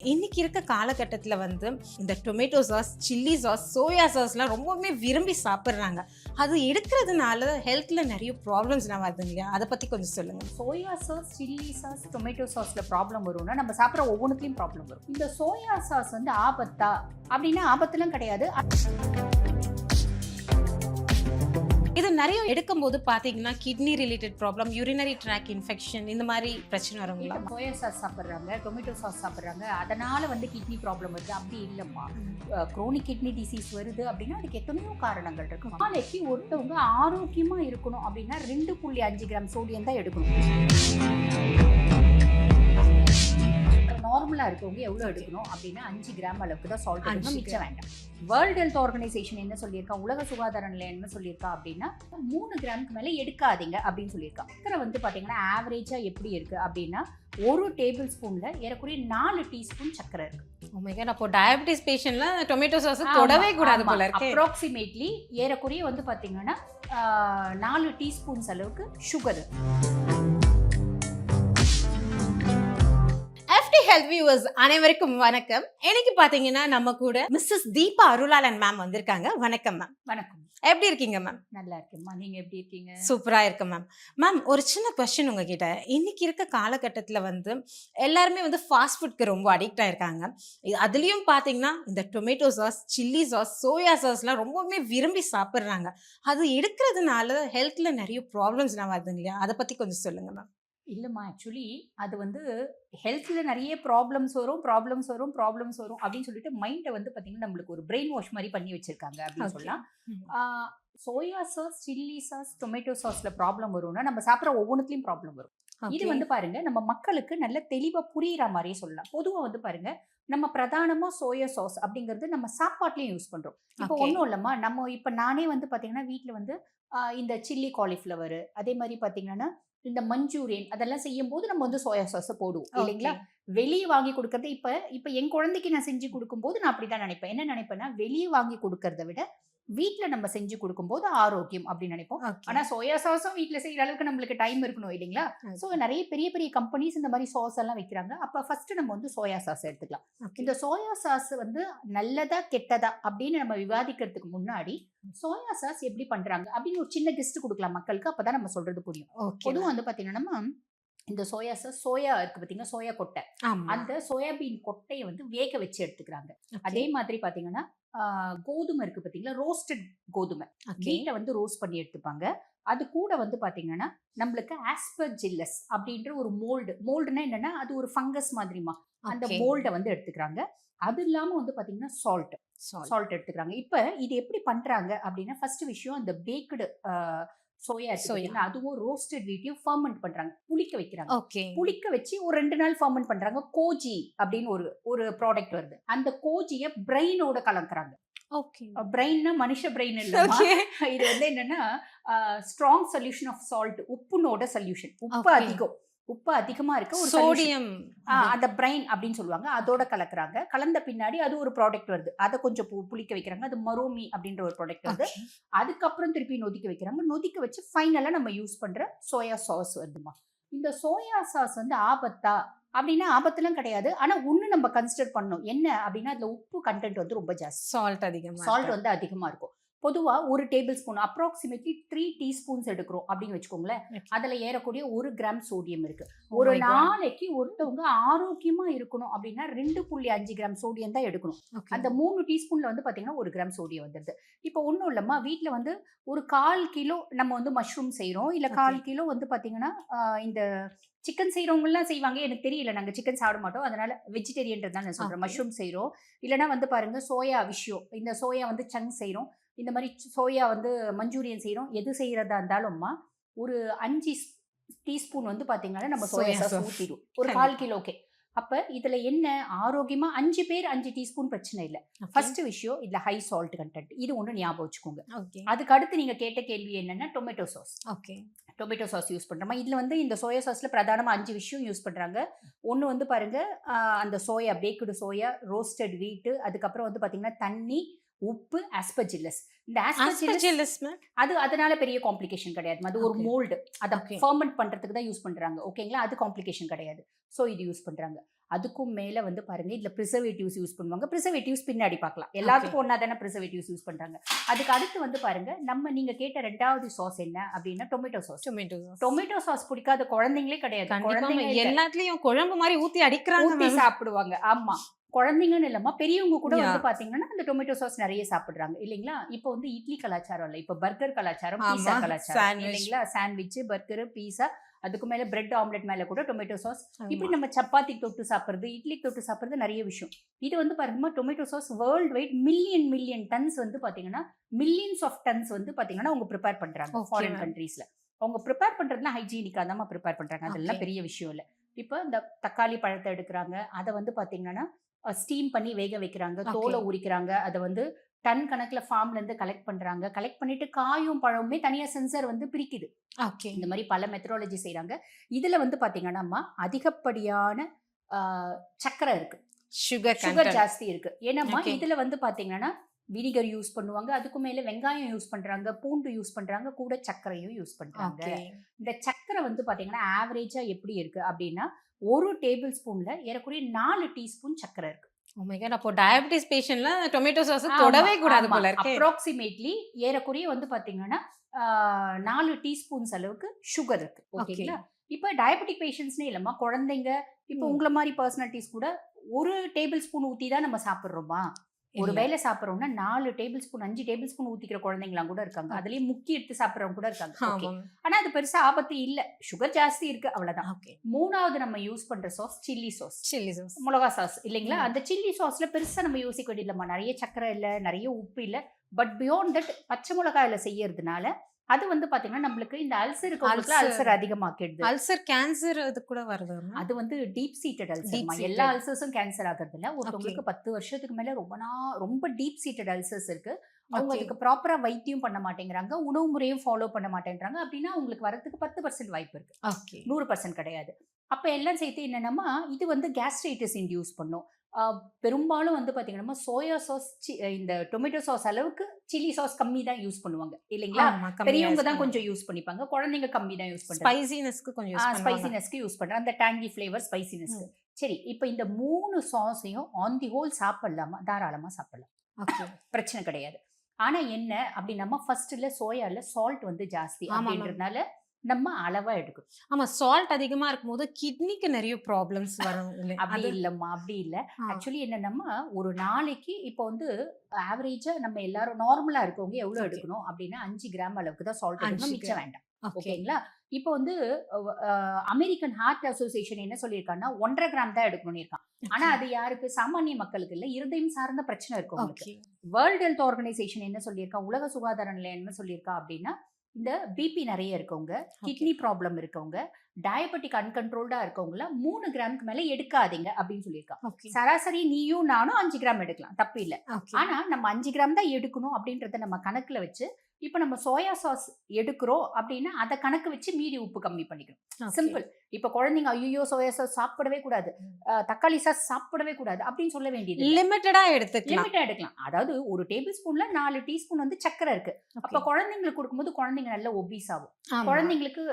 இன்னைக்கு இருக்க காலகட்டத்தில் வந்து இந்த tomato sauce, chilli sauce, soya சாஸ்லாம் ரொம்பவுமே விரும்பி சாப்பிட்றாங்க. அது எடுக்கிறதுனால ஹெல்த்தில் நிறைய ப்ராப்ளம்ஸ்லாம் வருது இல்லையா? அதை பற்றி கொஞ்சம் சொல்லுங்கள். Soya sauce, chilli sauce, tomato சாஸில் ப்ராப்ளம் வரும்னா நம்ம சாப்பிட்ற ஒவ்வொன்றுத்தையும் ப்ராப்ளம் வரும். இந்த சோயா சாஸ் வந்து ஆபத்தா அப்படின்னா ஆபத்துலாம் கிடையாது. இது நிறைய எடுக்கும்போது பார்த்தீங்கன்னா kidney related problem, urinary tract infection, இந்த மாதிரி பிரச்சனை வருங்களா? சோயா சாஸ் சாப்பிட்றாங்க, டொமேட்டோ சாஸ் சாப்பிட்றாங்க, அதனால வந்து கிட்னி ப்ராப்ளம் வருது அப்படி இல்லைம்மா. குரோனிக் கிட்னி டிசீஸ் வருது அப்படின்னா அதுக்கு எத்தனையோ காரணங்கள் இருக்கு. நாளைக்கு ஒருத்தவங்க ஆரோக்கியமா இருக்கணும் அப்படின்னா 2.5 கிராம் சோடியம் தான் எடுக்கணும். நார்மலா இருக்கவங்க எவ்வளவு எடுக்கணும் அப்படின்னா 5 கிராம் அளவுக்கு தான் சால்ட் எடுக்கணும், மிச்சம் வேண்டாம். வேர்ல்ட் ஹெல்த் ஆர்கனைசேஷன் என்ன சொல்லியிருக்கா, உலக சுகாதார நிலையம் என்ன சொல்லியிருக்கா அப்படின்னா 3 கிராமுக்கு மேல எடுக்காதீங்க அப்படின்னு சொல்லியிருக்கா. சக்கரை வந்து பாத்தீங்கன்னா ஆவரேஜா எப்படி இருக்கு அப்படின்னா 1 டேபிள் ஸ்பூன்ல ஏறக்குறைய 4 டீஸ்பூன் சக்கரை இருக்கு. அப்போ டயபிட்டிஸ் பேஷண்ட்ல டொமேட்டோ சாஸ் தொடவே கூடாது போல இருக்கு. அப்ராக்சிமேட்லி ஏறக்குறைய வந்து பாத்தீங்கன்னா 4 டீஸ்பூன்ஸ் அளவுக்கு சுகர். ஹெல்த் வியூவர்ஸ் அனைவருக்கும் வணக்கம். இன்னைக்கு பாத்தீங்கன்னா நம்ம கூட மிஸ்ஸஸ் தீபா அருளாளன் மேம் வந்திருக்காங்க. வணக்கம் மேம். வணக்கம். எப்படி இருக்கீங்க மேம்? நல்லா இருக்கேம்மா, நீங்க எப்படி இருக்கீங்க? சூப்பரா இருக்கு மேம். மேம், ஒரு சின்ன கொஸ்டின் உங்ககிட்ட. இன்னைக்கு இருக்க காலகட்டத்தில் வந்து எல்லாருமே வந்து ஃபாஸ்ட் ஃபுட்க்கு ரொம்ப அடிக்ட் ஆயிருக்காங்க. அதுலயும் பாத்தீங்கன்னா இந்த tomato sauce, chilli sauce, soya சாஸ்லாம் ரொம்பவுமே விரும்பி சாப்பிட்றாங்க. அது எடுக்கிறதுனால ஹெல்த்ல நிறைய ப்ராப்ளம்ஸ்லாம் வருது இல்லையா? அதை பத்தி கொஞ்சம் சொல்லுங்க மேம். இல்லைம்மா, ஆக்சுவலி அது வந்து ஹெல்த்தில் நிறைய ப்ராப்ளம்ஸ் வரும் அப்படின்னு சொல்லிட்டு மைண்டை வந்து பார்த்தீங்கன்னா நம்மளுக்கு ஒரு பிரெயின் வாஷ் மாதிரி பண்ணி வச்சிருக்காங்க அப்படின்னு சொல்லலாம். Soya sauce, chilli sauce, tomato சாஸில் ப்ராப்ளம் வரும்னா நம்ம சாப்பிட்ற ஒவ்வொன்றுத்துலையும் ப்ராப்ளம் வரும். இது வந்து பாருங்க நம்ம மக்களுக்கு நல்ல தெளிவாக புரியுற மாதிரியே சொல்லலாம். பொதுவாக வந்து பாருங்க நம்ம பிரதானமாக சோயா சாஸ் அப்படிங்கிறது நம்ம சாப்பாட்லையும் யூஸ் பண்ணுறோம். இப்போ ஒன்றும் இல்லைம்மா, நம்ம இப்போ நானே வந்து பார்த்தீங்கன்னா வீட்டில் வந்து இந்த சில்லி காலிஃப்ளவர், அதே மாதிரி பார்த்தீங்கன்னா இந்த மஞ்சூரியன் அதெல்லாம் செய்யும் போது நம்ம வந்து சோயா சாஸை போடுவோம் இல்லைங்களா? வெளியே வாங்கி கொடுக்கறது இப்ப என் குழந்தைக்கு நான் செஞ்சு கொடுக்கும்போது நான் அப்படிதான் நினைப்பேன். என்ன நினைப்பேன்னா, வெளியே வாங்கி கொடுக்கறத விட வீட்டுல நம்ம செஞ்சு கொடுக்கும்போது ஆரோக்கியம் அப்படின்னு நினைப்போம். ஆனா சோயா சாஸும் வீட்டுல செய்யற அளவுக்கு நம்மளுக்கு டைம் இருக்கணும் இல்லைங்களா? சோ நிறைய பெரிய பெரிய கம்பெனிஸ் இந்த மாதிரி சாஸ் எல்லாம் வைக்கிறாங்க. அப்ப ஃபர்ஸ்ட் நம்ம வந்து சோயா சாஸ் எடுத்துக்கலாம். இந்த சோயா சாஸ் வந்து நல்லதா கெட்டதா அப்படின்னு நம்ம விவாதிக்கிறதுக்கு முன்னாடி சோயா சாஸ் எப்படி பண்றாங்க அப்படின்னு ஒரு சின்ன கெஸ்ட் கொடுக்கலாம் மக்களுக்கு. அப்பதான் நம்ம சொல்றது புரியும். பொதுவாக வந்து பாத்தீங்கன்னா நம்ம இந்த சோயா சாஸ், சோயா இருக்கு பாத்தீங்கன்னா, சோயா கொட்டை, அந்த சோயாபீன் கொட்டையை வந்து வேக வச்சு எடுத்துக்கிறாங்க. அதே மாதிரி பாத்தீங்கன்னா கோதுமை இருக்கு பாத்தீங்களா, ரோஸ்டட் கோதுமை, வீட்டை வந்து ரோஸ்ட் பண்ணி எடுத்துப்பாங்க. அது கூட வந்து பாத்தீங்கன்னா நம்மளுக்கு ஆஸ்பர்ஜில்லஸ் அப்படின்ற ஒரு மோல்டுனா என்னன்னா அது ஒரு ஃபங்கஸ் மாதிரிமா, அந்த மோல்டை வந்து எடுத்துக்கிறாங்க. அது இல்லாம வந்து பாத்தீங்கன்னா சால்ட் எடுத்துக்கிறாங்க. இப்ப இது எப்படி பண்றாங்க அப்படின்னா, ஃபர்ஸ்ட் விஷயம் அந்த பேக்டு சோயா அதுவும் ரோஸ்டட் வீட்டையும் ஃபர்மெண்ட் பண்றாங்க, புளிக்க வைக்கிறாங்க. புளிக்க வச்சு ஒரு 2 நாள் ஃபர்மெண்ட் பண்றாங்க. கோஜி அப்படின்னு ஒரு ப்ராடக்ட் வருது. அந்த கோஜியை பிரெயினோட கலக்குறாங்க. பிரெயின்னா மனுஷ பிரெயின் இல்ல, இது வந்து என்னன்னா ஸ்ட்ராங் சொல்யூஷன் ஆஃப் சால்ட், உப்புனோட சொல்யூஷன். உப்பு அதிகமா இருக்கு, ஒரு சோடியம், அந்த பிரெயின் அப்படின்னு சொல்லுவாங்க, அதோட கலக்குறாங்க. கலந்த பின்னாடி அது ஒரு ப்ராடக்ட் வருது, அதை கொஞ்சம் புளிக்க வைக்கிறாங்க. அது மரோமி அப்படின்ற ஒரு ப்ராடக்ட் வருது. அதுக்கப்புறம் திருப்பி நொதிக்க வைக்கிறாங்க. நொதிக்க வச்சு ஃபைனலா நம்ம யூஸ் பண்ற சோயா சாஸ் வருதுமா. இந்த சோயா சாஸ் வந்து ஆபத்தா அப்படின்னா ஆபத்துலாம் கிடையாது. ஆனா ஒண்ணு நம்ம கன்சிடர் பண்ணணும், என்ன அப்படின்னா அதுல உப்பு கண்டென்ட் வந்து ரொம்ப ஜாஸ்தி, சால்ட் வந்து அதிகமா இருக்கும். பொதுவா 1 டேபிள் ஸ்பூன் அப்ராக்சிமேட்லி 3 டீஸ்பூன்ஸ் எடுக்கிறோம் அப்படின்னு வச்சுக்கோங்களேன். அதுல ஏறக்கூடிய 1 கிராம் சோடியம் இருக்கு. ஒரு நாளைக்கு ஒருத்தவங்க ஆரோக்கியமா இருக்கணும் அப்படின்னா 2.5 கிராம் சோடியம் தான் எடுக்கணும். அந்த 3 டீஸ்பூன்ல வந்து பாத்தீங்கன்னா 1 கிராம் சோடியம் வந்துடுது. இப்போ ஒன்றும் இல்லம்மா, வீட்டுல வந்து ஒரு 1/4 கிலோ நம்ம வந்து மஷ்ரூம் செய்யறோம், இல்ல 1/4 கிலோ வந்து பாத்தீங்கன்னா இந்த சிக்கன் செய்யறவங்கலாம் செய்வாங்க, எனக்கு தெரியல, நாங்க சிக்கன் சாப்பிட மாட்டோம், அதனால வெஜிடேரியன் நான் சொல்றேன். மஷ்ரூம் செய்யறோம், இல்லைன்னா வந்து பாருங்க சோயா விஷயம், இந்த சோயா வந்து சங்க் செய்யறோம், இந்த மாதிரி சோயா வந்து மஞ்சூரியன் செய்யறோம். எது செய்யறதா இருந்தாலும்மா ஒரு 5 டீஸ்பூன் வந்து பாத்தீங்கன்னா நம்ம சோயா சாஸ் ஊத்திடுவோம் ஒரு 1/4 கிலோக்கே. அப்ப இதுல என்ன ஆரோக்கியமா 5 பேர் 5 டீஸ்பூன் பிரச்சனை இல்லை. ஃபர்ஸ்ட் விஷயம் இதுல ஹை சால்ட் கண்டென்ட், இது ஒண்ணு ஞாபகம் வச்சுக்கோங்க. அதுக்கு அடுத்து நீங்க கேட்ட கேள்வி என்னன்னா டொமேட்டோ சாஸ் யூஸ் பண்றோமா? இதுல வந்து இந்த சோயா சாஸ்ல பிரதானமா 5 விஷயம் யூஸ் பண்றாங்க. ஒண்ணு வந்து பாருங்க அந்த சோயா, பேக்டு சோயா, ரோஸ்டட் வீட், அதுக்கப்புறம் வந்து பாத்தீங்கன்னா தண்ணி, உப்பு, ஆஸ்பர்ஜில்லஸ். இந்த ஆஸ்பர்ஜில்லஸ் அது அதனால பெரிய காம்ப்ளிகேஷன் கிடையாது. அது ஒரு மோல்டு, அதை ஃபர்மெண்ட் பண்றதுக்கு தான் யூஸ் பண்றாங்க. ஓகேங்களா? அது காம்ப்ளிகேஷன் கிடையாது. ஸோ இது யூஸ் பண்றாங்க. அதுக்கும் மேல வந்து பாருங்க இதுல ப்ரிசர்வேட்டிவ்ஸ் யூஸ் பண்ணுவாங்க. ப்ரிசர்வேட்டிவ்ஸ் பின்னாடி பார்க்கலாம். எல்லாத்துக்கும் ஒண்ணா தானே ப்ரிசர்வேட்டிவ்ஸ் யூஸ் பண்றாங்க. அதுக்கு அடுத்து வந்து பாருங்க நீங்க கேட்ட 2வது சாஸ் என்ன அப்படின்னா tomato sauce. Tomato sauce. Tomato sauce பிடிக்காத குழந்தைங்களே கிடையாது. கண்டிப்பா குழந்தைங்க இல்ல, எல்லாத்துலயும் குழம்பு மாதிரி ஊத்தி அடிக்கிறாங்க ஊத்தி மேம். சாப்பிடுவாங்க. ஆமா, குழந்தைங்கன்னு இல்லம்மா, பெரியவங்க கூட Yeah. வந்து பாத்தீங்கன்னா அந்த டொமேட்டோ சாஸ் நிறைய சாப்பிடுறாங்க இல்லைங்களா? இப்போ வந்து இட்லி கலாச்சாரம் இல்ல, இப்போ பர்கர் கலாச்சாரம், பீஸா ஆமா, கலாச்சாரம் sandwich. இல்லைங்களா? சாண்ட்விச், பர்கர், பீஸா, அதுக்கு மேல பிரெட் ஆம்லெட் மேல கூட டொமேட்டோ சாஸ். இப்படி ஆமா. நம்ம சப்பாத்தி தொட்டு சாப்பிடுறது, இட்லி தொட்டு சாப்பிடுறது நிறைய விஷயம். இது வந்து பாருங்கம்மா tomato sauce worldwide million tons வந்து பாத்தீங்கன்னா மில்லியன்ஸ் ஆஃப் டன்ஸ் வந்து பாத்தீங்கன்னா அவங்க ப்ரிப்பேர் பண்றாங்க Okay, ஃபாரின் ma'am. கண்ட்ரீஸ்ல. அவங்க ப்ரிப்பேர் பண்றதுலாம் ஹைஜீனிக்கா தான் ப்ரிப்பேர் பண்றாங்க. அதெல்லாம் Okay. பெரிய விஷயம் இல்ல. இப்போ இந்த தக்காளி பழத்தை எடுக்கிறாங்க, அதை வந்து பாத்தீங்கன்னா ஸ்டீம் பண்ணி வேக வைக்கிறாங்க, Okay. தோலை உரிக்கிறாங்க, அதை வந்து டன் கணக்குல ஃபார்ம்ல இருந்து கலெக்ட் பண்றாங்க. கலெக்ட் பண்ணிட்டு காயும் பழமுமே தனியா சென்சர் வந்து பிரிக்குது. Okay. இந்த மாதிரி பல மெத்தடாலஜி செய்றாங்க. இதுல வந்து பாத்தீங்கன்னா அதிகப்படியான சர்க்கரை இருக்கு, Sugar சுகர் content. ஜாஸ்தி இருக்கு. ஏன்னாம்மா Okay. இதுல வந்து பாத்தீங்கன்னா வினிகர் யூஸ் பண்ணுவாங்க, அதுக்கு மேல வெங்காயம் யூஸ் பண்றாங்க, பூண்டு யூஸ் பண்றாங்க, கூட சர்க்கரையும் யூஸ் பண்றாங்க. Okay. இந்த சர்க்கரை வந்து பாத்தீங்கன்னா ஆவரேஜா எப்படி இருக்கு அப்படின்னா ஒரு டேபிள் ஸ்பூன்ல ஏறக்குறைய 4 டீஸ்பூன் சர்க்கரை இருக்கு. Oh my god. அப்போ டயபிட்டிஸ் பேஷண்ட்ல டொமேட்டோ சாஸ் தொடவே கூடாது போல இருக்கே. அப்ராக்சிமேட்லி ஏறக்குறைய வந்து பாத்தீங்கன்னா 4 டீஸ்பூன்ஸ் அளவுக்கு சுகர் இருக்கு. ஓகேங்களா? இப்போ டயபெட்டிக் பேஷண்ட்ஸ்னே இல்லம்மா, குழந்தைங்க, இப்போ உங்கள மாதிரி பர்சனாலிட்டிஸ் கூட ஒரு டேபிள் ஸ்பூன் ஊத்தி தான் நம்ம சாப்பிடுறோமா? ஒரு வேளை சாப்பிடுறோம்னா 4 டேபிள் ஸ்பூன் 5 டேபிள் ஸ்பூன் ஊத்திக்கிற குழந்தைங்களாம் கூட இருக்காங்க. அதுலயும் முக்கி எடுத்து சாப்பிடுறவங்க கூட இருக்காங்க. Okay. ஆமா. ஆனா அது பெருசா ஆபத்து இல்ல, சுகர் ஜாஸ்தி இருக்கு அவ்வளவுதான். Okay. 3வது நம்ம யூஸ் பண்ற sauce chilli sauce, chilli sauce. மிளகா சாஸ் இல்லைங்களா? அந்த சில்லி சாஸ்ல பெருசா நம்ம யோசிக்க வேண்டியதில்லம்மா. நிறைய சக்கரை இல்ல, நிறைய உப்பு இல்ல. பட் பியாண்ட் தட் பச்சை மிளகாயில செய்யறதுனால அது வந்து பாத்தீங்கன்னா நம்மளுக்கு இந்த அல்சர் இருக்கவங்களுக்கு அல்சர் அதிகமாக்கிடுது. அல்சர், கேன்சர் அது கூட வருது. அது வந்து டீப் சீட்டட் அல்சர். Deep-seated. எல்லா அல்சர்ஸும் கேன்சர் ஆகிறது இல்ல. ஒருத்தவங்களுக்கு 10 வருஷத்துக்கு மேல ரொம்ப டீப் சீட்டட் அல்சர்ஸ் இருக்கு. அவங்க Okay. அதுக்கு ப்ராப்பரா வைத்தியம் பண்ண மாட்டேங்கிறாங்க, உணவு முறையும் ஃபாலோ பண்ண மாட்டேங்கிறாங்க. அப்படின்னா உங்களுக்கு வரதுக்கு 10% வாய்ப்பு இருக்கு, Okay. 100% கிடையாது. அப்ப எல்லாம் சேர்த்து என்னன்னா இது வந்து கேஸ்ட்ரைட்டிஸ் இன்டியூஸ் பண்ணும். பெரும்பாலும் வந்து பாத்தீங்கன்னா சோயா சாஸ், இந்த டொமேட்டோ சாஸ் அளவுக்கு சில்லி சாஸ் கம்மி தான் யூஸ் பண்ணுவாங்க இல்லைங்களா? ஆமா, கம்மியா பெரியவங்க use தான் பண்ணுவாங்க. கொஞ்சம் யூஸ் பண்ணிப்பாங்க, குழந்தைங்க கம்மி தான் யூஸ் பண்றாங்க. ஸ்பைசினஸ்க்கு கொஞ்சம் யூஸ் பண்ணுவாங்க. ஸ்பைசினஸ்க்கு யூஸ் பண்றாங்க, அந்த டேங்கி ஃப்ளேவர் ஸ்பைசினஸ்க்கு. சரி, இப்போ இந்த 3 சாஸையும் ஆன் தி ஹோல் சாப்பிடலாமா? தாராளமா சாப்பிடலாம், Okay. பிரச்சனை கிடையாது. ஆனா என்ன அப்படின்னா ஃபர்ஸ்ட்ல சோயால சால்ட் வந்து ஜாஸ்தி ஆமா, ma'am. அப்படின்றதுனால நம்ம அளவா எடுக்கணும். ஆமா, சால்ட் அதிகமா இருக்கும்போது கிட்னிக்கு நிறைய ப்ராப்ளம்ஸ் வரும் இல்ல? அப்படி அது இல்லம்மா, அப்படி இல்ல. ஆ. ஆக்சுவலி என்னன்னா ஒரு நாளைக்கு இப்போ வந்து ஆவரேஜா நம்ம எல்லாரும் நார்மலா இருக்கவங்க எவ்வளவு Okay. எடுக்கணும் அப்படின்னா 5 கிராம் அளவுக்கு தான் சால்ட் 5 எடுக்கணும், மிச்சம் gram. வேண்டாம். Okay. ஓகேங்களா? இப்போ வந்து அமெரிக்கன் ஹார்ட் அசோசியேஷன் என்ன சொல்லியிருக்காங்கன்னா 1.5 கிராம் தான் எடுக்கணும்னு இருக்கான். ஆனா அது யாருக்கு? சாமானிய மக்களுக்கு இல்ல, இருதயம் சார்ந்த பிரச்சனை இருக்கவங்களுக்கு. Okay. வேர்ல்ட் ஹெல்த் ஆர்கனைசேஷன் என்ன சொல்லியிருக்கா, உலக சுகாதார நிலையம் என்ன சொல்லியிருக்கா அப்படின்னா இந்த பிபி நிறைய இருக்கவங்க, கிட்னி ப்ராப்ளம் இருக்கவங்க, டயபெட்டிக் அன்கண்ட்ரோல்டா இருக்கவங்கள 3 கிராமுக்கு மேல எடுக்காதீங்க அப்படின்னு சொல்லியிருக்காங்க. Okay. சராசரி நீயும் நானும் 5 கிராம் எடுக்கலாம், தப்பு இல்ல. Okay. ஆனா நம்ம 5 கிராம் தான் எடுக்கணும் அப்படின்றத நம்ம கணக்குல வச்சு இப்போ நம்ம சோயா சாஸ் எடுக்கிறோம் அப்படின்னா அதை கணக்கு வச்சு மீதி உப்பு கம்மி பண்ணிக்கணும். Okay. சிம்பிள். இப்போ குழந்தைங்க ஐயோ சோயா சாஸ் சாப்பிடவே கூடாது, தக்காளி சாஸ் சாப்பிடவே கூடாது அப்படின்னு சொல்ல வேண்டியது இல்ல. லிமிட்டடா எடுத்துக்கலாம். லிமிட்டா எடுக்கலாம். அதாவது ஒரு டேபிள் ஸ்பூன்ல 4 டீஸ்பூன் வந்து சக்கரை இருக்கு. அப்ப Okay. குழந்தைங்களுக்கு கொடுக்கும்போது குழந்தைங்க நல்ல ஒபீஸ் ஆகும், ஆமா. குழந்தைங்களுக்கு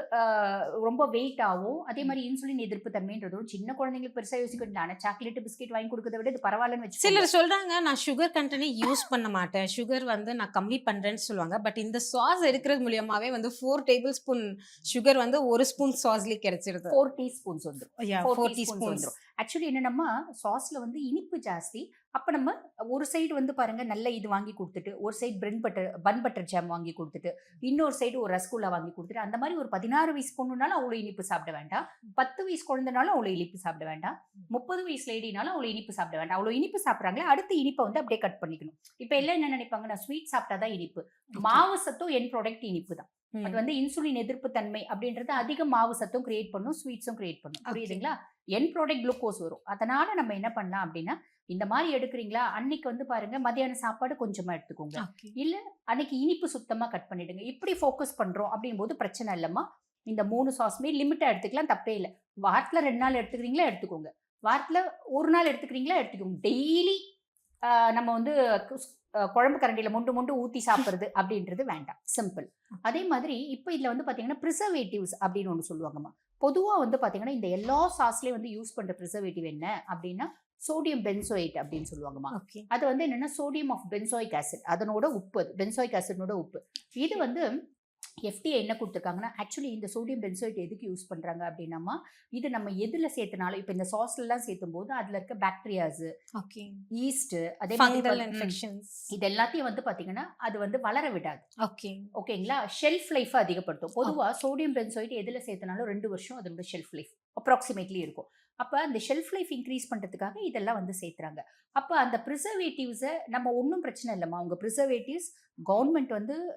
ரொம்ப வெயிட் ஆகும். அதே மாதிரி இன்சுலின் எதிர்ப்பு தன்மைன்றதும் சின்ன குழந்தைங்களுக்கு பெருசா யோசிக்க வேண்டியது. ஆனா சாக்லேட் பிஸ்கெட் வாங்கி கொடுக்கறத விட இது பரவாயில்லன்னு வச்சு சிலர் சொல்றாங்க நான் சுகர் கண்டென்ட் யூஸ் பண்ண மாட்டேன், சுகர் வந்து நான் கம்மி பண்றேன்னு சொல்லுவாங்க. பட் இந்த சாஸ் எடுக்கிறது மூலியமாவே வந்து 4 டேபிள் ஸ்பூன் சுகர் வந்து ஒரு ஸ்பூன் சாஸ்லயே கிடைச்சிருது. 4 டீஸ்பூன்ஸ் வந்துரும். Yeah, 4 4 teaspoons teaspoons. வந்துரும். ஆக்சுவலி என்னன்னா சாஸ்ல வந்து இனிப்பு ஜாஸ்தி. அப்ப நம்ம ஒரு சைடு வந்து பாருங்க நல்ல இது வாங்கி கொடுத்துட்டு, ஒரு சைடு பன் பட்டர் ஜாம் வாங்கி கொடுத்துட்டு, இன்னொரு சைடு ஒரு ரசகுல்லா வாங்கி கொடுத்துட்டு, அந்த மாதிரி ஒரு 16 வயசு பொண்ணுனாலும் அவ்வளவு இனிப்பு சாப்பிட வேண்டாம், 10 வயசு குழந்தைனாலும் அவ்வளவு இனிப்பு சாப்பிட வேண்டாம், 30 வயசு லேடினாலும் அவ்வளவு இனிப்பு சாப்பிட வேண்டாம். அவ்வளவு இனிப்பு சாப்பிட்றாங்களே, அடுத்த இனிப்பை வந்து அப்படியே கட் பண்ணிக்கணும். இப்ப எல்லாம் என்ன நினைப்பாங்க, நான் ஸ்வீட் சாப்பிட்டாதான் இனிப்பு. மாவு சத்தும் என் ப்ராடக்ட் இனிப்பு தான். அது வந்து இன்சுலின் எதிர்ப்பு தன்மை அப்படின்றது அதிக மாவு சத்தும் கிரியேட் பண்ணும், ஸ்வீட்ஸும் கிரியேட் பண்ணும். புரியுதுங்களா? என் ப்ராடக்ட் குளுக்கோஸ் வரும். அதனால நம்ம என்ன பண்ணலாம் அப்படின்னா இந்த மாதிரி எடுக்கிறீங்களா அன்னைக்கு வந்து பாருங்க மதியான சாப்பாடு கொஞ்சமா எடுத்துக்கோங்க, Okay. இல்ல அன்னைக்கு இனிப்பு சுத்தமா கட் பண்ணிடுங்க. இப்படி ஃபோக்கஸ் பண்றோம் அப்படிங்கும் போது பிரச்சனை இல்லம்மா. இந்த 3 சாஸ்மே லிமிட்டா எடுத்துக்கலாம், தப்பே இல்லை. வாரத்துல 2 நாள் எடுத்துக்கிறீங்களா எடுத்துக்கோங்க, வாரத்துல 1 நாள் எடுத்துக்கிறீங்களா எடுத்துக்கோங்க. டெய்லி நம்ம வந்து குழம்பு கரண்டியில மொண்டு ஊத்தி சாப்பிடுறது அப்படின்றது வேண்டாம், சிம்பிள். அதே மாதிரி இப்போ இதுல வந்து பாத்தீங்கன்னா ப்ரிசர்வேட்டிவ்ஸ் அப்படின்னு ஒன்று சொல்லுவாங்கம்மா. பொதுவா வந்து பாத்தீங்கன்னா இந்த எல்லா சாஸ்லயும் வந்து யூஸ் பண்ற ப்ரிசர்வேட்டிவ் என்ன அப்படின்னா சோடியம் பென்சோயேட் அப்படின்னு சொல்லுவாங்கம்மா. ஓகே. அது வந்து என்னன்னா சோடியம் ஆஃப் பென்சோயிக் ஆசிட், அதனோட உப்பு, அது பென்சோயிக் ஆசிட்னோட உப்பு. இது வந்து எஃப்டிஏ என்ன கொடுத்துருக்காங்கன்னா, ஆக்சுவலி இந்த சோடியம் பென்சோயேட் எதுக்கு யூஸ் பண்றாங்க அப்படின்னாமா, இது நம்ம எதுல சேர்த்தனாலும் இப்போ இந்த சாஸ்லாம் சேர்த்தும்போது அதுல இருக்க பாக்டீரியாஸ், ஓகே. ஈஸ்ட், அதே மாதிரி ஃபங்கல் இன்ஃபெக்ஷன்ஸ். இது எல்லாத்தையும் வந்து பாத்தீங்கன்னா அது வந்து வளர விடாது. ஓகே. ஓகேங்களா? ஷெல்ஃப் லைஃப் அதிகப்படுத்தும். பொதுவா சோடியம் பென்சோயேட் எதுல சேர்த்தனாலும் 2 வருஷம் அதோட ஷெல்ஃப் லைஃப் அப்ராக்ஸிமேட்லி இருக்கும். அப்ப அந்த ஷெல்ஃப் லைஃப் இன்க்ரீஸ் பண்றதுக்காக இதெல்லாம் வந்து சேர்த்துறாங்க. அப்ப அந்த பிரிசர்வேட்டிவ்ஸ நம்ம ஒண்ணும் பிரச்சனை இல்லம்மா. உங்க பிரிசர்வேட்டிவ்ஸ்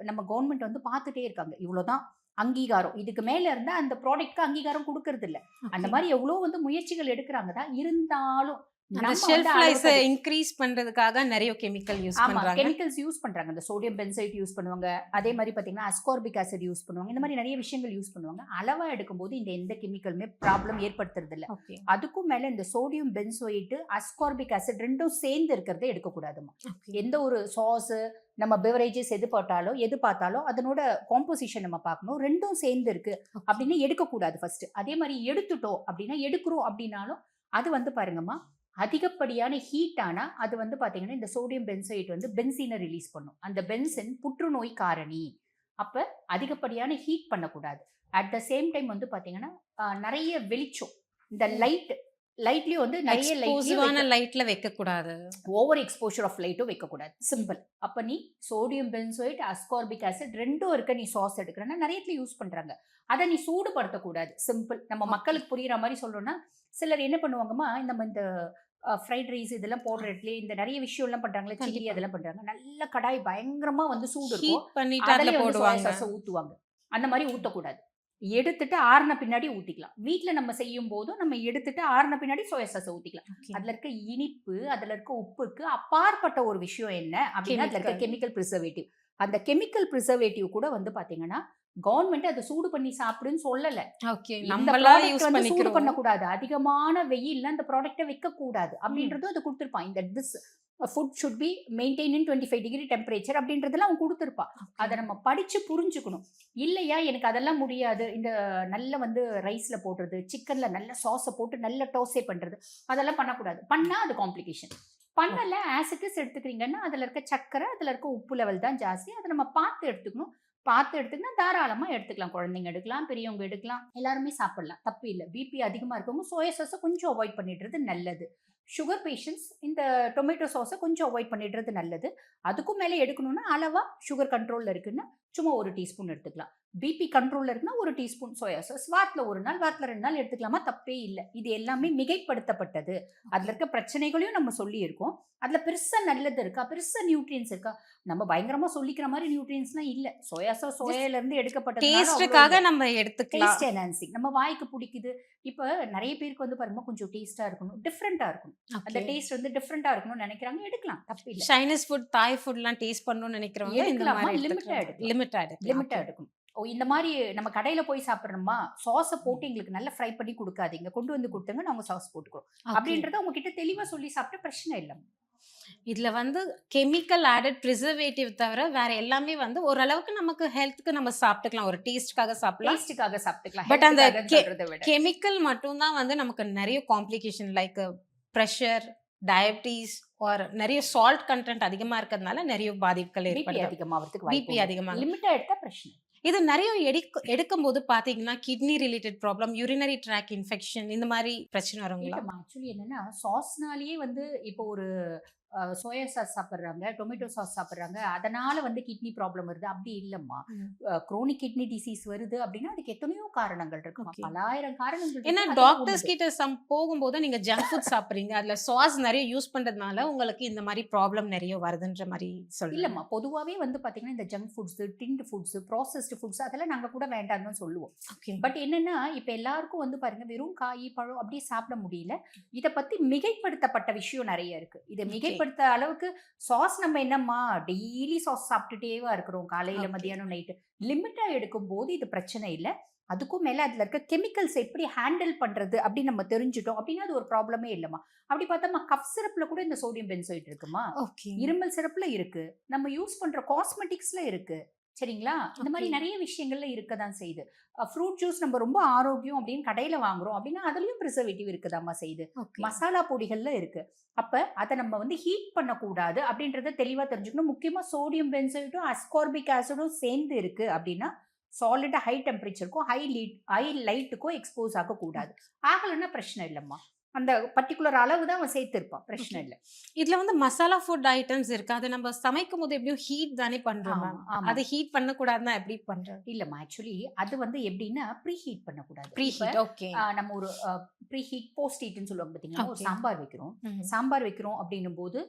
நம்ம கவர்ன்மெண்ட் வந்து பார்த்துட்டே இருக்காங்க. இவ்வளோதான் அங்கீகாரம். இதுக்கு மேல இருந்தா அந்த ப்ராடக்ட்க்கு அங்கீகாரம் குடுக்கறது இல்ல. அந்த ஓகே. மாரி எவ்வளோ வந்து முயற்சிகள் எடுக்குறாங்க தான். இருந்தாலும் அந்த நம்ம வந்து ஷெல்ஃப் லைஃப அளவுக்கு இன்கிரீஸ் பண்றதுக்காக நெறைய கெமிக்கல் யூஸ் ஆமா. பண்றாங்க. கெமிக்கல்ஸ் யூஸ் பண்றாங்க. இந்த சோடியம் பென்சோயேட் யூஸ் பண்ணுவாங்க. அதே மாரி பார்த்தீங்கன்னா, அஸ்கார்பிக் ஆசிட் யூஸ் பண்ணுவாங்க. இந்த மாரி நெறைய விஷயங்கள் யூஸ் பண்ணுவாங்க. அளவா எடுக்கும்போது இந்த எந்த கெமிக்கலுமே ப்ராப்ளம் ஏற்படுத்துறது இல்ல. ஓகே. அதுக்கும் மேல இந்த சோடியம் பென்சோயேட், அஸ்கார்பிக் ஆசிட் 2ம் சேர்ந்து இருக்கிறத எடுக்கக்கூடாதும்மா. ஓகே. எந்த ஒரு சாஸ், நம்ம பெவரேஜஸ் எது பார்த்தாலும் அதனோட காம்போசிஷன் நம்ம பார்க்கணும். 2ம் சேர்ந்து இருக்கு அப்படின்னு எடுக்கக்கூடாது ஃபர்ஸ்ட். அதே மாரி எடுத்துட்டோம் அப்படின்னா, எடுக்கிறோம் அப்படின்னாலும் அது வந்து பாருங்கம்மா, அதிகப்படியான ஹீட் ஆனா அது வந்து பாத்தீங்கன்னா இந்த சோடியம் பென்சோயேட் வந்து பென்சீனை ரிலீஸ் பண்ணும். அந்த பென்சின் புற்றுநோய் காரணி. அப்ப அதிகப்படியான ஹீட் பண்ணக்கூடாது. அட் த சேம் டைம் வந்து பாத்தீங்கன்னா நிறைய வெளிச்சம், இந்த லைட்லயும் வந்து நிறைய எக்ஸ்போசிவான லைட்ல வைக்க கூடாது. ஓவர் எக்ஸ்போஷர் ஆஃப் லைட்டும் வைக்கக்கூடாது. சிம்பிள். அப்ப நீ சோடியம் பென்சோயேட், அஸ்கார்பிக் ஆசிட் 2ம் இருக்க நீ சாஸ் எடுக்கிறன்னா நிறைய இடத்துல யூஸ் பண்றாங்க. அதை நீ சூடுபடுத்தக்கூடாது. சிம்பிள். நம்ம மக்களுக்கு புரியுற மாதிரி சொல்லணும்னா, சிலர் என்ன பண்ணுவாங்கம்மா, நம்ம இந்த ஃப்ரைட் ரைஸ் இதெல்லாம் போடுற இடத்துல இந்த நிறைய விஷயம் எல்லாம் பண்றாங்களே, சில்லி கண்டிப்பா. அதெல்லாம் பண்றாங்க. நல்ல கடாய் பயங்கரமா வந்து சூடு இருக்கும். ஹீட் பண்ணிட்டு அதுல அதுலயே வந்து சோயா போடுவாங்க. சாஸை ஊத்துவாங்க. அந்த மாதிரி ஊத்தக்கூடாது. எடுத்துட்டு ஆறுன பின்னாடி ஊத்திக்கலாம். வீட்ல நம்ம செய்யும் போதும் நம்ம எடுத்துட்டு ஆறுன பின்னாடி சோயா சாஸை ஊத்திக்கலாம். ஓகே. அதுல இருக்க இனிப்பு, அதுல இருக்க உப்புக்கு அப்பாற்பட்ட ஒரு விஷயம் என்ன அப்படின்னா, அதுல இருக்க கெமிக்கல். Chemical preservative. அந்த கெமிக்கல் பிரிசர்வேட்டிவ் கூட வந்து பாத்தீங்கன்னா, கவர்மெண்ட் அதை சூடு பண்ணி சாப்பிடுன்னு சொல்லல. ஓகே. இந்த நம்மளா ப்ராடக்ட் யூஸ் வந்து சூடு பண்ணிக்கிறோம். பண்ணக்கூடாது. அதிகமான வெயில்ல அந்த ப்ராடக்ட்ட வைக்கக்கூடாது. அப்படின்றதும் அது குடுத்திருப்பான். இந்த this food should be maintain in 25 degree temperature அப்படின்றதெல்லாம் அவன் குடுத்திருப்பான். அதை நம்ம படிச்சு புரிஞ்சுக்கணும். இல்லையா எனக்கு அதெல்லாம் முடியாது. இந்த நல்ல வந்து ரைஸ்ல போடுறது, சிக்கன்ல நல்ல சாஸை போட்டு நல்ல டோஸ்டே பண்றது, அதெல்லாம் பண்ணக்கூடாது. பண்ணா அது காம்ப்ளிகேஷன். பண்ணல ஆஸ் இட் இஸ் எடுத்துக்கிறீங்கன்னா, அதுல இருக்க சர்க்கரை, அதுல இருக்க உப்பு லெவல் தான் ஜாஸ்தி. அதை நம்ம பார்த்து எடுத்துக்கணும். பார்த்து எடுத்துக்கினா தாராளமா எடுத்துக்கலாம். குழந்தைங்க எடுக்கலாம், பெரியவங்க எடுக்கலாம், எல்லாருமே சாப்பிடலாம். தப்பு இல்ல. பிபி அதிகமா இருக்கவங்க சோயா சாஸை கொஞ்சம் அவாய்ட் பண்ணிடுறது நல்லது. சுகர் பேஷண்ட்ஸ் இந்த டொமேட்டோ சாஸை கொஞ்சம் அவாய்ட் பண்ணிடுறது நல்லது. அதுக்கும் மேலே எடுக்கணும்னா அளவா சுகர் கண்ட்ரோல்ல இருக்குன்னா சும்மா 1 டீஸ்பூன் எடுத்துக்கலாம். பிபி கண்ட்ரோல்ல இருக்குன்னா 1 டீஸ்பூன் சோயா சாஸ் வாரத்துல 1 நாள், வாரத்துல 2 நாள் எடுத்துக்கலாமா, தப்பே இல்லை. இது எல்லாமே மிகைப்படுத்தப்பட்டது. அதுல இருக்க பிரச்சனைகளையும் நம்ம சொல்லி இருக்கோம். அதுல பெருசா நல்லது இருக்கா, பெருசா நியூட்ரியன்ஸ் இருக்கா, நம்ம பயங்கரமா சொல்லிக்கிற மாதிரி நியூட்ரியன்ஸ்லாம் இல்ல. சோயா சாஸ் சோயால இருந்து எடுக்கப்பட்டதுனால டேஸ்டுக்காக நம்ம எடுத்துக்கலாம். Taste enhancing. நம்ம வாய்க்கு பிடிக்குது. இப்ப நிறைய பேருக்கு வந்து பாருங்க கொஞ்சம் டேஸ்டா இருக்கணும், டிஃப்ரெண்டா இருக்கணும். அந்த ஓகே. டேஸ்ட் வந்து டிஃப்ரெண்டா இருக்கணும்னு நினைக்கிறாங்க, எடுக்கலாம். தப்பு இல்ல. சைனீஸ் ஃபுட், தாய் ஃபுட்லாம் டேஸ்ட் பண்ணணும்னு நினைக்கிறவங்க இந்த எடுக்கலாமா, மாதிரி லிமிட்டா எடுத்துக்கலாம். எடுக்கலாம். லிமிட்டா எடுக்கலாம். லிமிட்டா ஓகே. எடுக்கணும். ஓ இந்த மாதிரி நம்ம கடையில போய் சாப்பிடுறோமா, சாஸ போட்டு எங்களுக்கு நல்லா ஃப்ரை பண்ணி கொடுக்காதீங்க, கொண்டு வந்து கொடுத்துங்க, நாங்க சாஸ் போட்டுக்கிறோம் ஓகே. அப்படின்றத உங்ககிட்ட தெளிவா சொல்லி சாப்பிட்ட பிரச்சனை இல்ல. இதுல வந்து கெமிக்கல் ஆடட் பிரிசர்வேட்டிவ் தவிர வேற எல்லாமே வந்து ஓரளவுக்கு நமக்கு ஹெல்த்துக்கு நம்ம சாப்பிட்டுக்கலாம். ஒரு டேஸ்ட்காக சாப்பிடலாம். டேஸ்டுக்காக சாப்பிட்டுக்கலாம். பட் அந்த ஹெல்த்துக்காகன்னு சொல்றதை விட கெமிக்கல் மட்டும் தான் வந்து நமக்கு நிறைய complication like pressure, diabetes or நிறைய சால்ட் கண்டென்ட் அதிகமா இருக்கிறதுனால நிறைய பாதிப்புகள் பிபி ஏற்படுது. அதிகமாகிறதுக்கு பிபி வாய்ப்பு அதிகமா லிமிட்டா எடுத்தா பிரச்சனை. இது நிறைய எடுக்கும்போது பாத்தீங்கன்னா kidney related problem, urinary tract infection இந்த மாதிரி பிரச்சனை வருங்களா? இல்லம்மா ஆக்சுவலி என்னன்னா சாஸ்னாலேயே வந்து இப்போ ஒரு சோயா சாஸ் சாப்பிட்றாங்க, டொமேட்டோ சாஸ் சாப்பிட்றாங்க, அதனால வந்து கிட்னி ப்ராப்ளம் வருது அப்படி இல்லம்மா. குரோனிக் கிட்னி டிசீஸ் வருது அப்படின்னா அதுக்கு எத்தனையோ காரணங்கள் இருக்குமா, Okay. பலாயிரம் காரணங்கள் இருக்கு. ஏன்னா அதெல்லாம் டாக்டர்ஸ் ஒண்ணுது. கிட்ட போகும்போது நீங்க ஜங்க் ஃபுட் சாப்பிடுறீங்க, அதுல சாஸ் நிறைய யூஸ் பண்றதுனால உங்களுக்கு இந்த மாதிரி ப்ராப்ளம் நிறைய வருதுன்ற மாதிரி சொல்லுங்க. இல்லம்மா பொதுவாவே வந்து பாத்தீங்கன்னா இந்த junk foods, tinned foods, processed foods அதெல்லாம் நாங்க கூட வேண்டாம்னு தான் சொல்லுவோம். ஓகே. பட் என்னன்னா இப்ப எல்லாருக்கும் வந்து பாருங்க வெறும் காய் பழம் அப்படியே சாப்பிட முடியல. இத பத்தி மிகைப்படுத்தப்பட்ட விஷயம் நிறைய இருக்கு. இதை மிகைப்படுத்த அளவுக்கு சாஸ் நம்ம என்னம்மா டெய்லி சாஸ் சாப்பிட்டுட்டேவா இருக்கிறோம், காலையில Okay. மதியானம் நைட்டு. லிமிட்டா எடுக்கும் போது இது பிரச்சனை இல்லை. அதுக்கும் மேல அதுல இருக்க கெமிக்கல்ஸ் எப்படி ஹேண்டில் பண்றது அப்படி நம்ம தெரிஞ்சுட்டோம் அப்படின்னா அது ஒரு ப்ராப்ளமே இல்லம்மா. அப்படி பார்த்தோம்மா கப் சிரப்ல கூட இந்த சோடியம் பென்சோயேட் இருக்குமா, ஓகே. இருமல் சிரப்ல இருக்கு, நம்ம யூஸ் பண்ற காஸ்மெட்டிக்ஸ்ல இருக்கு. சரிங்களா? இந்த மாதிரி ஓகே. நிறைய விஷயங்கள்ல இருக்க தான் செய்யுது. ஃப்ரூட் ஜூஸ் நம்ம ரொம்ப ஆரோக்கியம் அப்படின்னு கடையில வாங்குறோம் அப்படின்னா, அதுலயும் பிரிசர்வேட்டிவ் இருக்கதாம்மா செய்யுது. ஓகே. மசாலா பொடிகள்ல இருக்கு. அப்ப அத நம்ம வந்து ஹீட் பண்ணக்கூடாது அப்படின்றத தெளிவா தெரிஞ்சுக்கணும். முக்கியமா சோடியம் பென்சோயேட்டும், அஸ்கார்பிக் ஆசிடும் சேர்ந்து இருக்கு அப்படின்னா, சாலிடா ஹை டெம்பரேச்சருக்கும், ஹை லைட்டுக்கும் எக்ஸ்போஸ் ஆகக்கூடாது. ஆகலன்னா பிரச்சனை இல்லம்மா. அந்த பர்ட்டிகுலர் அளவு தான் அவன் சேர்த்திருப்பான். பிரச்சனை ஓகே. இல்ல. இதுல வந்து மசாலா ஃபுட் ஐட்டம்ஸ் இருக்கு. அத நம்ம சமைக்கும்போது எப்படியும் ஹீட் தானே பண்றோம் ஆமா, மேம். ஆமா. அத ஹீட் பண்ணக்கூடாதுன்னா எப்படி பண்றது? இல்லம்மா. ஆக்சுவலி அது வந்து எப்படின்னா, ப்ரீ ஹீட் பண்ணக்கூடாது. ப்ரீ இப்ப ஹீட். ஓகே. நம்ம ஒரு ப்ரீ ஹீட், போஸ்ட் ஹீட்ன்னு சொல்லுவாங்க பார்த்தீங்களா? ஒரு ஓகே. சாம்பார் வைக்கிறோம். ம்ஹ்ம். சாம்பார் வைக்கிறோம் அப்படின்னும்போது,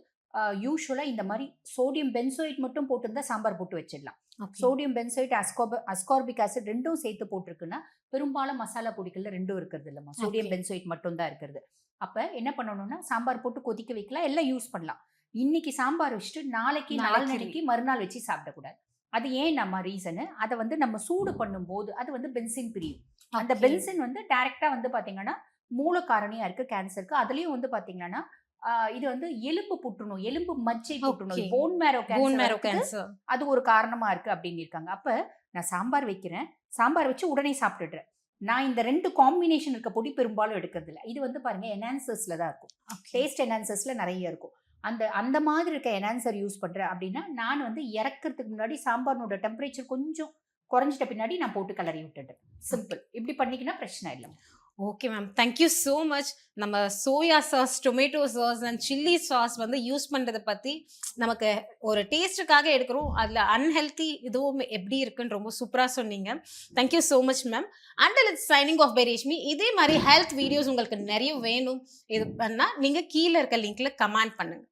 யூசுவலா இந்த மாரி சோடியம் பென்சோயேட் மட்டும் போட்டிருந்தா சாம்பார் போட்டு வச்சிடலாம். Okay. Sodium benzoate, ascorbic acid 2ம் சேர்த்து போட்டிருக்குன்னா, பெரும்பாலும் மசாலா பொடிகள்ல 2ம் இருக்கிறது இல்லம்மா. Sodium okay. பென்சோயேட் மட்டும் தான் இருக்கிறது. அப்ப என்ன பண்ணணும்னா, சாம்பார் போட்டு கொதிக்க வைக்கலாம். எல்லாம் யூஸ் பண்ணலாம். இன்னைக்கு சாம்பார் வச்சுட்டு நாளைக்கு, நாளைக்கு நாளன்னைக்கு மறுநாள் வச்சு சாப்பிடக்கூடாது. அது ஏன் நம்ம ரீசனு, அத வந்து நம்ம சூடு பண்ணும்போது, அது வந்து பென்சீன் பிரியும். அந்த ஓகே. பென்சீன் வந்து டைரக்ட்டா வந்து பார்த்தீங்கன்னா, மூல காரணியா இருக்கு கேன்சருக்கு. அதுலயும் வந்து பார்த்தீங்கன்னா, இது வந்து எலும்பு புற்றுநோய், எலும்பு மஜ்ஜை புற்றுநோய், okay. Bone marrow bone cancer marrow வரதுக்கு கேன்சர். அது ஒரு காரணமா இருக்கு அப்படின்னு இருக்காங்க. அப்ப நான் சாம்பார் வைக்கிறேன். சாம்பார் வச்சு உடனே சாப்பிட்டுடுறேன். நான் இந்த 2 காம்பினேஷன் இருக்க பொடி பெரும்பாலும் எடுக்கிறது இல்ல. இது வந்து பாருங்க என்ஹான்சர்ஸ்ல தான் இருக்கும். ஓகே. டேஸ்ட் என்ஹான்சர்ஸ்ல நெறைய இருக்கும். அந்த அந்த மாதிரி இருக்க என்ஹான்சர் யூஸ் பண்றேன் அப்படின்னா, நான் வந்து இறக்கறதுக்கு முன்னாடி சாம்பார்னோட டெம்பரேச்சர் கொஞ்சம் குறைஞ்சிட்ட பின்னாடி நான் போட்டு கிளறி விட்டுடுறேன். சிம்பிள். இப்படி பண்ணீங்கன்னா பிரச்சனை இல்ல. Okay ma'am. Thank you so much. நம்ம soya sauce, tomato sauce and chilli sauce வந்து யூஸ் பண்றத பத்தி நமக்கு ஒரு டேஸ்ட்டுக்காக எடுக்கிறோம். அதுல அன்ஹெல்தி இதுவும் எப்படி இருக்குன்னு ரொம்ப சூப்பரா சொன்னீங்க. Thank you so much ma'am. Until it's signing off by Reshmi. இதே மாரி ஹெல்த் வீடியோஸ் உங்களுக்கு நெறைய வேணும். இது பண்ணா நீங்க கீழ இருக்க லிங்க்ல கமெண்ட் பண்ணுங்க.